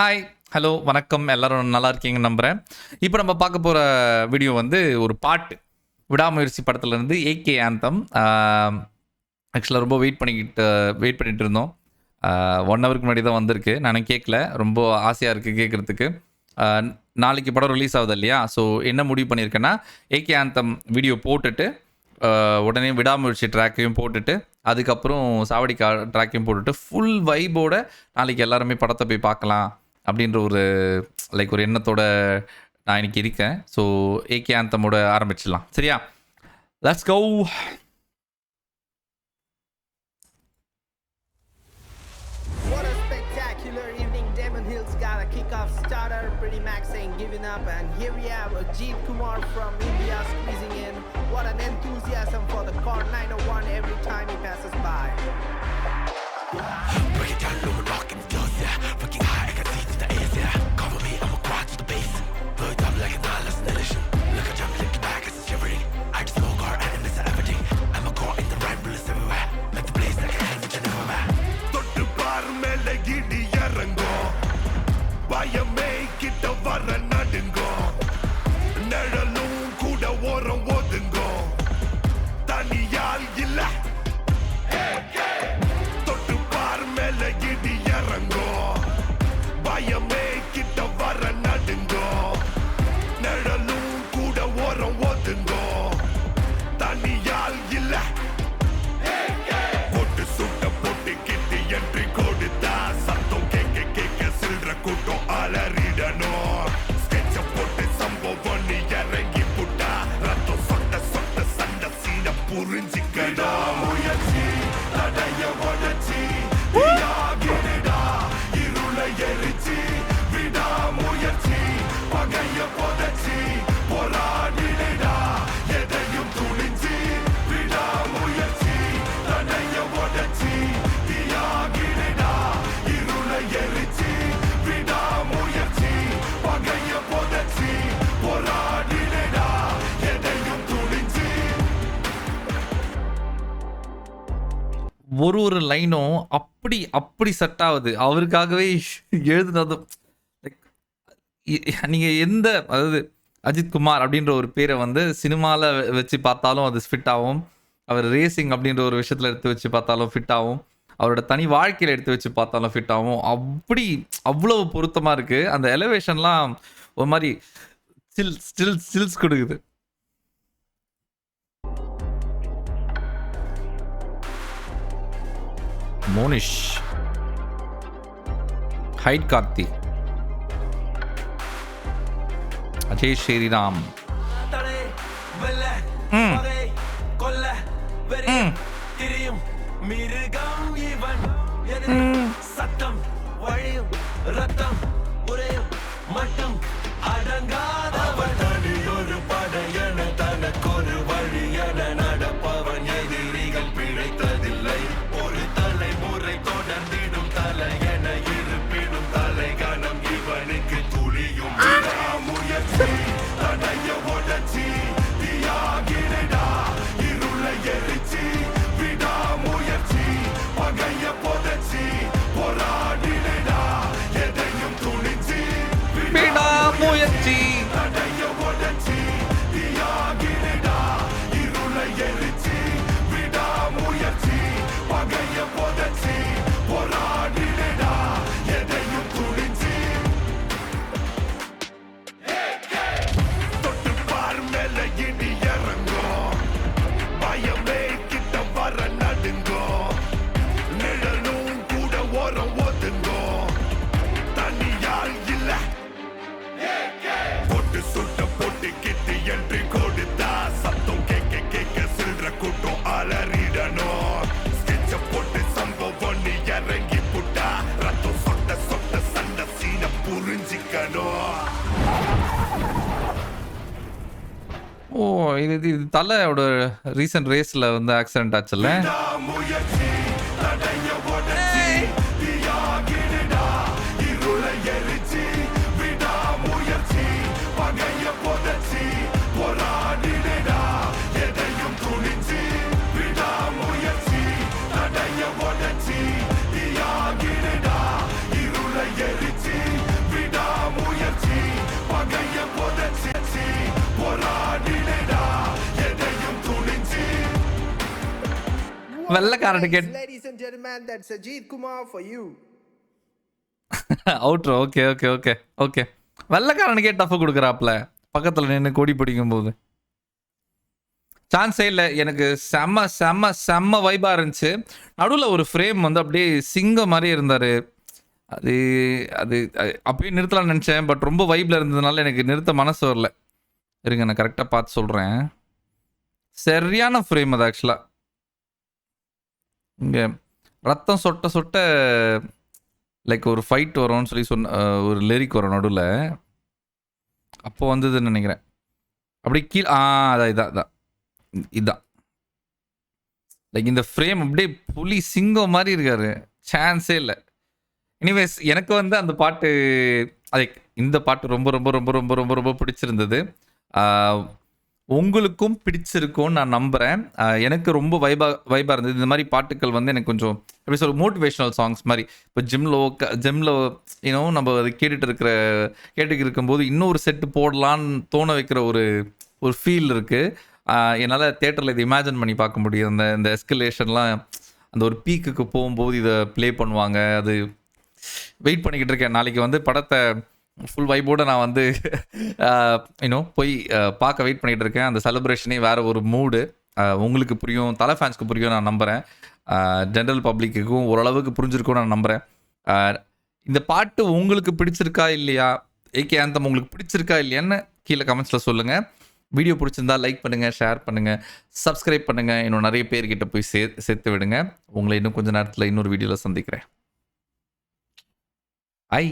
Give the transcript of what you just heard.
Hi, hello, வணக்கம். எல்லாரும் நல்லா இருக்கீங்கன்னு நம்புகிறேன். இப்போ நம்ம பார்க்க போகிற வீடியோ வந்து ஒரு பாட்டு. விடாமுயற்சி படத்துலேருந்து ஏகே ஆந்தம். ஆக்சுவலாக ரொம்ப வெயிட் பண்ணிட்டு இருந்தோம். 1 ஹவருக்கு முன்னாடி தான் வந்திருக்கு. நானும் கேட்கல. ரொம்ப ஆசையாக இருக்குது கேட்குறதுக்கு. நாளைக்கு படம் ரிலீஸ் ஆகுது இல்லையா? ஸோ என்ன முடிவு பண்ணியிருக்கேன்னா, ஏகே ஆந்தம் வீடியோ போட்டுட்டு உடனே விடாமுயற்சி ட்ராக்கையும் போட்டுட்டு, அதுக்கப்புறம் சாவடிக்கா ட்ராக்கையும் போட்டுட்டு, ஃபுல் வைபோட நாளைக்கு எல்லாருமே படத்தை போய் பார்க்கலாம் அப்படின்ற ஒரு ஒரு எண்ணத்தோட நான் இன்னைக்கு இருக்கேன். ஸோ ஏகே ஆந்தமோட ஆரம்பிச்சிடலாம். சரியா? Let's go. What a spectacular evening. Damon Hill's got a kickoff starter. Pretty Max ain't giving up. And here we have Ajit Kumar from India squeezing in. What an enthusiasm for the car 901 every time he passes by. Break it down, low and rock and flows, yeah. Fucking high, I can see to the air, yeah. Cover me, I'ma crawl to the base. Blow it up like an eyeless nation. Look at jump, looking back, it's shivering. I just smoke our enemies and everything. I'm a core in the right bullets everywhere. Make the place like a hell which I never met. தொட்டு பார் மேல இடி இறங்கும். பயமே கிட்ட வர நடுங்கும். நிழலும் கூட ஓரம் ஒதுங்கும். தனியால் இல்ல தொட்டு பார் மேல இடி இறங்கும். பயமே கிட்ட வர நடுங்கும். நிழலும் கூட ஓரம் ஒதுங்கும். தனியால் இல்ல போட்டு சுட்ட போட்டு கிட்டு என்று கொடுத்தா சத்தம் கேட்க கேட்க சில்ற கூட்டம் அலறிடணும். ஸ்கெட்ச போட்டு சம்பவம் நீ இறங்கி புட்டா ரத்தம் சொட்ட சொட்ட சண்ட சீன புரிஞ்சிக்கணும். முயற்சி தடைய உடச்சி யாகிடா இருளை எரிச்சி விடா முயற்சி பகைய புதைச்சி போராடிடா எதையும் துணிஞ்சி விடா முயற்சி தடைய உடச்சி யாகிடா இருளை எரிச்சி விடா முயற்சி பகைய புதைச்சி போராடிடா எதையும் துணிஞ்சி. ஒரு லைனும் அப்படி செட் ஆகுது. அவருக்காகவே எழுதுனதும் நீங்கள் எந்த, அதாவது அஜித் குமார் அப்படின்ற ஒரு பேரை வந்து சினிமாவில் வச்சு பார்த்தாலும் அது ஃபிட் ஆகும். அவர் ரேசிங் அப்படின்ற ஒரு விஷயத்தில் எடுத்து வச்சு பார்த்தாலும் ஃபிட் ஆகும். அவரோட தனி வாழ்க்கையில் எடுத்து வச்சு பார்த்தாலும் ஃபிட் ஆகும். அவ்வளவு பொருத்தமாக இருக்குது. அந்த எலிவேஷன்லாம் ஒரு மாதிரி ஸ்டில்ஸ் கொடுக்குது. மோனிஷ், ஹைட் கார்த்தி, அஜய் ஸ்ரீராம், தடை வெல்ல பகை கொல்ல வெறி திரியும் மிருகம் இவன். சத்தம் வழியும் ரத்தம் உரையும் மட்டும் அடங்காதவன். தனியொரு படையன தனக்கொரு வழியன நடப்பவன். எதிரிகள் பிழைத்ததில்லை. ஒரு தலைமுறை தொடர்ந்திடும் தலையென இருப்பிடும் தலைகணம் இவனுக்கு துளியும் முயற்சி தடைய உடச்சி தியாகிடா இருளை எரிச்சி விடா முயற்சி பகைய புதைச்சி போராடிடா எதையும் துணிச்சி விடாமுயற்சி தடைய உடச்சி தியாகிடா இருளை எரிச்சி விடா முயற்சி பகைய புதைச்சி போராடிடா எதையும் துணிச்சி. தொட்டு பார் மேல இடி இறங்கும். பயமே கிட்ட வர நடுங்கும். நிழலும் கூட ஓரம் ஒதுங்கும். தனியால் இல்ல போட்டு சுட்ட போட்டு கிட்டு என்று கொடுத்தா சத்தம் கேட்க கேட்க சில்ற கூட்டம் அலறிடணும். ஸ்கெட்ச போட்டு சம்பவம் நீ இறங்கி புட்டா ரத்தம் சொட்ட சொட்ட சண்ட சீன புரிஞ்சிக்கணும். ஓ, இது தலையோட ரீசன்ட் ரேஸில் வந்து ஆக்சிடென்ட் ஆச்சுல்ல. முயற்சி தடைய உடச்சி தியாகிடா இருளை எரிச்சி விடா முயற்சி பகைய புதைச்சி போராடிடா எதையும் துணிச்சி விடா முயற்சி தடைய உடச்சி தியாகிடா இருளை எரிச்சி வெள்ளைக்காரனு கேட் Ladies and gentlemen, that's Ajit Kumar for you. Outro. Okay okay okay okay. வெள்ளைக்காரனுக்கே டஃப் கொடுக்குறாப்ல பக்கத்தில் நின்று கொடி பிடிக்கும் போது. சான்ஸே இல்லை. எனக்கு செம்ம செம்ம செம்ம வைபாக இருந்துச்சு. நடுவில் ஒரு ஃப்ரேம் வந்து அப்படியே சிங்கம் மாதிரி இருந்தார். அது அது அப்படியே நிறுத்தலாம்னு நினச்சேன். பட் ரொம்ப வைப்பில் இருந்ததுனால எனக்கு நிறுத்த மனசு வரல. இருங்க நான் கரெக்டாக பார்த்து சொல்கிறேன். சரியான ஃப்ரேம் அது ஆக்சுவலாக. இங்கே ரத்தம் சொட்ட சொட்ட லைக் ஒரு ஃபைட் வரும்னு சொல்லி ஒரு லிரிக் வரும் நடுவில். அப்போ வந்ததுன்னு நினைக்கிறேன். அப்படி கீழே அதான் இதான் இதுதான் லைக் இந்த ஃப்ரேம் அப்படியே புலி சிங்கம் மாதிரி இருக்காரு. சான்ஸே இல்லை. எனிவேஸ் எனக்கு வந்து அந்த பாட்டு லைக் இந்த பாட்டு ரொம்ப ரொம்ப ரொம்ப ரொம்ப ரொம்ப ரொம்ப பிடிச்சிருந்தது. உங்களுக்கும் பிடிச்சிருக்கும்னு நான் நம்புகிறேன். எனக்கு ரொம்ப வைபாக இருந்தது. இந்த மாதிரி பாட்டுக்கள் வந்து எனக்கு கொஞ்சம் எப்படி சொல்ல மோட்டிவேஷ்னல் சாங்ஸ் மாதிரி. இப்போ ஜிம்மில் ஏன்னோ நம்ம அதை கேட்டுட்டு இருக்கும்போது இன்னொரு செட்டு போடலான்னு தோண வைக்கிற ஒரு ஃபீல் இருக்குது. என்னால் தேட்டரில் இதை இமேஜின் பண்ணி பார்க்க முடியும். இந்த எஸ்கலேஷன்லாம் அந்த ஒரு பீக்குக்கு போகும்போது இதை ப்ளே பண்ணுவாங்க. அது வெயிட் பண்ணிக்கிட்டு இருக்கேன். நாளைக்கு வந்து படத்தை ஃபுல் வைபோடு நான் வந்து போய் பார்க்க வெயிட் பண்ணிகிட்டு இருக்கேன். அந்த செலிப்ரேஷனே வேறு ஒரு மூடு. உங்களுக்கு புரியும், தலை ஃபேன்ஸ்க்கு புரியும் நான் நம்புகிறேன். ஜென்ரல் பப்ளிக்குக்கும் ஓரளவுக்கு புரிஞ்சிருக்கும்னு நான் நம்புகிறேன். இந்த பாட்டு உங்களுக்கு பிடிச்சிருக்கா இல்லையா, ஏகே ஆந்தம் உங்களுக்கு பிடிச்சிருக்கா இல்லையான்னு கீழே கமெண்ட்ஸில் சொல்லுங்கள். வீடியோ பிடிச்சிருந்தா லைக் பண்ணுங்கள், ஷேர் பண்ணுங்கள், சப்ஸ்கிரைப் பண்ணுங்கள். இன்னும் நிறைய பேர்கிட்ட போய் சேர்த்து விடுங்க. உங்களை இன்னும் கொஞ்சம் நேரத்தில் இன்னொரு வீடியோவில் சந்திக்கிறேன். ஐ